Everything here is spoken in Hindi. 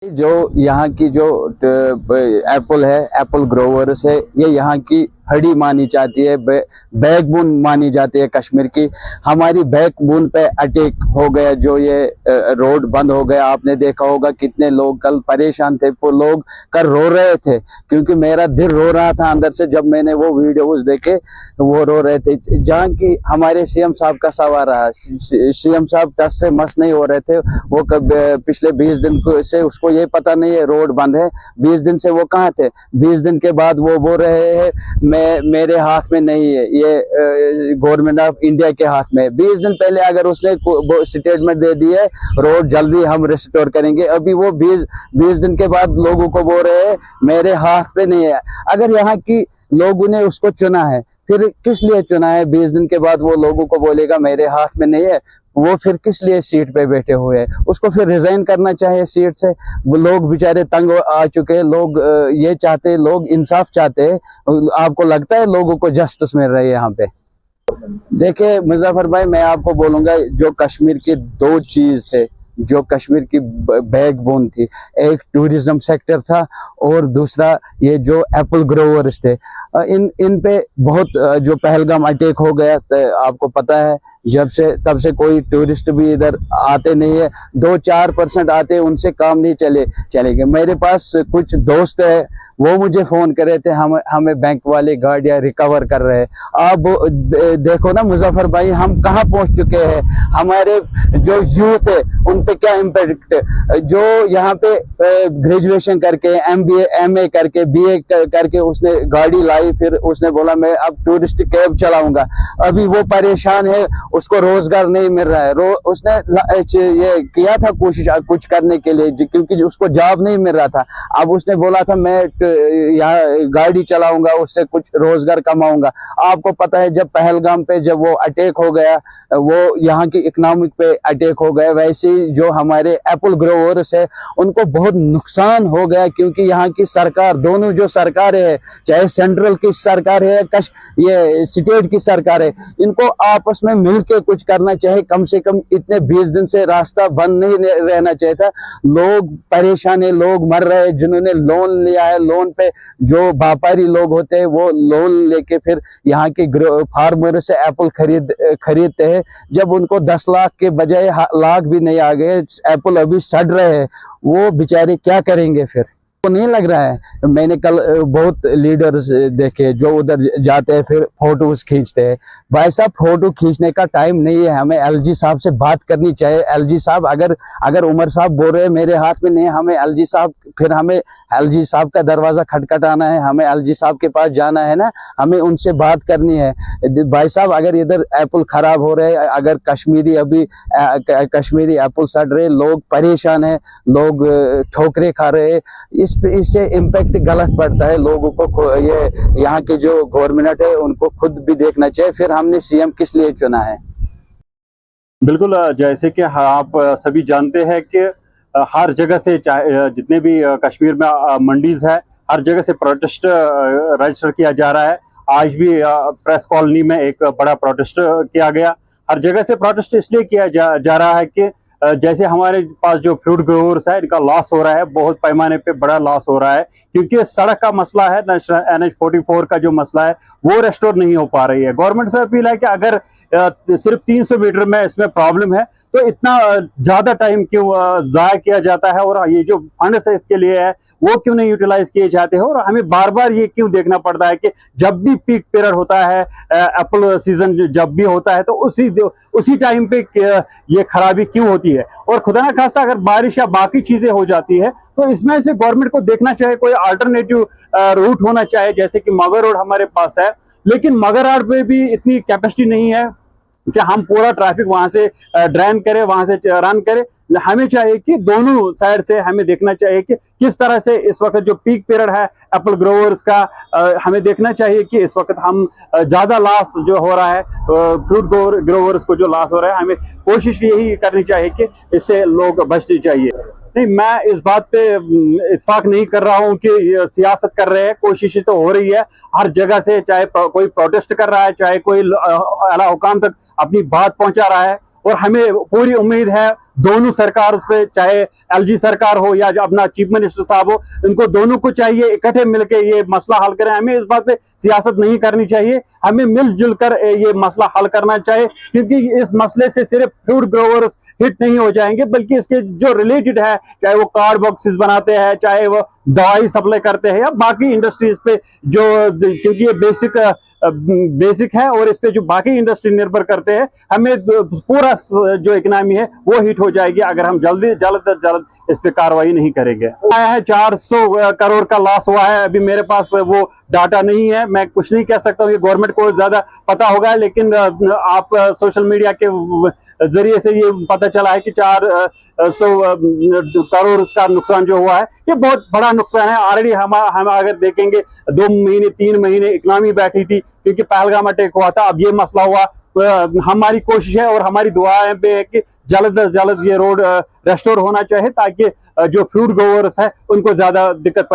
जो यहाँ की जो एप्पल है, एप्पल ग्रोवर्स है, ये यहाँ की हड्डी मानी जाती है, बैकबोन मानी जाती है कश्मीर की। हमारी बैकबोन पे अटैक हो गया, जो ये रोड बंद हो गया। आपने देखा होगा कितने लोग कल परेशान थे, वो लोग कल रो रहे थे, क्योंकि मेरा दिल रो रहा था अंदर से जब मैंने वो वीडियोस देखे। वो रो रहे थे जहाँ की हमारे सीएम साहब का सवाल रहा। सीएम साहब टस से मस नहीं हो रहे थे। वो पिछले 20 दिन से उसको ये पता नहीं है रोड बंद है। 20 दिन से वो कहाँ थे? 20 दिन के बाद वो बोल रहे हैं मेरे हाथ में नहीं है, ये गवर्नमेंट ऑफ इंडिया के हाथ में। 20 दिन पहले अगर उसने स्टेटमेंट दे दी है रोड जल्दी हम रिस्टोर करेंगे, अभी वो 20 दिन के बाद लोगों को बोल रहे हैं मेरे हाथ पे नहीं है। अगर यहाँ की लोगों ने उसको चुना है, फिर किस लिए चुना है? 20 दिन के बाद वो लोगों को बोलेगा मेरे हाथ में नहीं है, वो फिर किस लिए सीट पे बैठे हुए हैं? उसको फिर रिजाइन करना चाहिए सीट से। वो लोग बेचारे तंग आ चुके हैं, लोग ये चाहते हैं, लोग इंसाफ चाहते हैं। आपको लगता है लोगों को जस्टिस मिल रही है यहाँ पे? देखिए मुजफ्फर भाई, मैं आपको बोलूंगा जो कश्मीर के दो चीज थे, जो कश्मीर की बैकबोन थी, एक टूरिज्म सेक्टर था और दूसरा ये जो एप्पल ग्रोवर्स थे। इन पे बहुत जो पहलगाम अटैक हो गया, आपको पता है, तब से कोई टूरिस्ट भी इधर आते नहीं है। 2-4% आते, उनसे काम नहीं चलेंगे। मेरे पास कुछ दोस्त है, वो मुझे फोन कर रहे थे, हमें बैंक वाले गाड़ियां रिकवर कर रहे हैं। आप देखो ना मुजफ्फर भाई, हम कहाँ पहुंच चुके हैं। हमारे जो यूथ है उन पे क्या इम्पैक्ट, जो यहाँ पे ग्रेजुएशन करके MBA MA करके BA करके उसने गाड़ी लाई, फिर उसने बोला मैं अब टूरिस्ट कैब चलाऊंगा। अभी वो परेशान है, उसको रोजगार नहीं मिल रहा है। उसने ये किया था कोशिश कुछ करने के लिए, क्योंकि उसको जॉब नहीं मिल रहा था। अब उसने बोला था मैं यहाँ गाड़ी चलाऊंगा, उससे कुछ रोजगार कमाऊंगा। आपको पता है जब पहलगाम पे जब वो अटैक हो गया, वो यहाँ की इकोनॉमिक पे अटैक हो गया। वैसे ही जो हमारे एप्पल ग्रोवर्स है उनको बहुत नुकसान हो गया, क्योंकि यहाँ की सरकार, दोनों जो सरकारें है, चाहे सेंट्रल की सरकार है, ये स्टेट की सरकार है, इनको आपस में मिलके कुछ करना चाहिए। कम से कम इतने 20 दिन से रास्ता बंद नहीं रहना चाहिए था। लोग परेशान है, लोग मर रहे हैं। जिन्होंने लोन लिया है, लोन पे जो व्यापारी लोग होते हैं वो लोन लेके फिर यहाँ के फार्मर से एप्पल खरीदते हैं। जब उनको 10 लाख के बजाय लाख भी नहीं आ गए, एप्पल अभी सड़ रहे हैं, वो बेचारे क्या करेंगे फिर? तो नहीं लग रहा है। मैंने कल बहुत लीडर्स देखे जो उधर जाते हैं, फिर फोटोज खींचते हैं। भाई साहब, फोटो खींचने का टाइम नहीं है, हमें LG साहब से बात करनी चाहिए। LG साहब, अगर उमर साहब बोल रहे हैं मेरे हाथ में नहीं, हमें LG साहब, फिर हमें LG साहब का दरवाजा खटखटाना है, हमें LG साहब के पास जाना है ना, हमें उनसे बात करनी है। भाई साहब, अगर इधर एप्पल खराब हो रहे हैं, अगर कश्मीरी एप्पल सड़ रहे, लोग परेशान है, लोग ठोकरे खा रहे हैं, इससे इम्पैक्ट गलत पड़ता है लोगों को। ये यहाँ के जो गवर्नमेंट है उनको खुद भी देखना चाहिए, फिर हमने CM किस लिए चुना है। बिल्कुल, जैसे कि आप सभी जानते हैं कि हर जगह से, चाहे जितने भी कश्मीर में मंडीज है, हर जगह से प्रोटेस्ट रजिस्टर किया जा रहा है। आज भी प्रेस कॉलोनी में एक बड़ा प्रोटेस्ट किया गया। हर जगह से प्रोटेस्ट इसलिए किया जा रहा है कि जैसे हमारे पास जो फ्रूट ग्रोवर्स है, इनका लॉस हो रहा है, बहुत पैमाने पे बड़ा लॉस हो रहा है, क्योंकि सड़क का मसला है, NH 44 का जो मसला है वो रेस्टोर नहीं हो पा रही है। गवर्नमेंट से अपील है कि अगर सिर्फ 300 मीटर में इसमें प्रॉब्लम है तो इतना ज्यादा टाइम क्यों जाया किया जाता है, और ये जो फंड्स है इसके लिए है वो क्यों नहीं यूटिलाइज किए जाते हैं, और हमें बार बार ये क्यों देखना पड़ता है कि जब भी पीक पीरियड होता है, एप्पल सीजन जब भी होता है, तो उसी टाइम पे ये खराबी क्यों होती है। और खुदा ना खास्ता अगर बारिश या बाकी चीजें हो जाती है तो इसमें से गवर्नमेंट को देखना चाहिए, कोई अल्टरनेटिव रूट होना चाहिए। जैसे कि मगर रोड हमारे पास है, लेकिन मगर रोड पे भी इतनी कैपेसिटी नहीं है कि हम पूरा ट्रैफिक वहां से ड्रेन करें, वहां से रन करें। हमें चाहिए कि दोनों साइड से हमें देखना चाहिए कि किस तरह से इस वक्त जो पीक पीरियड है एप्पल ग्रोवर्स का, हमें देखना चाहिए कि इस वक्त हम ज्यादा लॉस जो हो रहा है, फ्रूट ग्रोवर्स को जो लॉस हो रहा है, हमें कोशिश यही करनी चाहिए कि इससे लोग बचने चाहिए। नहीं, मैं इस बात पे इत्फाक नहीं कर रहा हूं कि सियासत कर रहे हैं। कोशिश तो हो रही है हर जगह से, चाहे कोई प्रोटेस्ट कर रहा है, चाहे कोई आला हुकाम तक अपनी बात पहुंचा रहा है, और हमें पूरी उम्मीद है दोनों सरकार उस पे, चाहे एलजी सरकार हो या जो अपना चीफ मिनिस्टर साहब हो, इनको दोनों को चाहिए इकट्ठे मिलकर ये मसला हल करें। हमें इस बात पे सियासत नहीं करनी चाहिए, हमें मिलजुल कर ये मसला हल करना चाहिए, क्योंकि इस मसले से सिर्फ फ्रूट ग्रोवर्स हिट नहीं हो जाएंगे, बल्कि इसके जो रिलेटेड है, चाहे वो कार्ड बॉक्सेस बनाते हैं, चाहे वो दवाई सप्लाई करते हैं या बाकी इंडस्ट्रीज पे जो, क्योंकि ये बेसिक है और इस पे जो बाकी इंडस्ट्री निर्भर करते हैं, हमें पूरा जो इकोनॉमी है वो हिट हो जाएगी अगर हम जल्द इस पे कार्रवाई नहीं करेंगे। आया है 400 करोड़ का लॉस हुआ है, अभी मेरे पास वो डाटा नहीं है, मैं कुछ नहीं कह सकता हूँ, ये गवर्नमेंट को ज्यादा पता होगा, लेकिन आप सोशल मीडिया के जरिए से ये पता चला है कि 400 करोड़ का नुकसान जो हुआ है, ये बहुत बड़ा नुकसान है। ऑलरेडी हम अगर देखेंगे 2 महीने 3 महीने इकोनॉमी बैठी थी क्योंकि पहलगाम अटैक हुआ था, अब ये मसला हुआ। हमारी कोशिश है और हमारी दुआएं पे है कि जल्द से जल्द ये रोड रेस्टोर होना चाहिए, ताकि जो फ्रूट ग्रोवर्स है उनको ज्यादा दिक्कत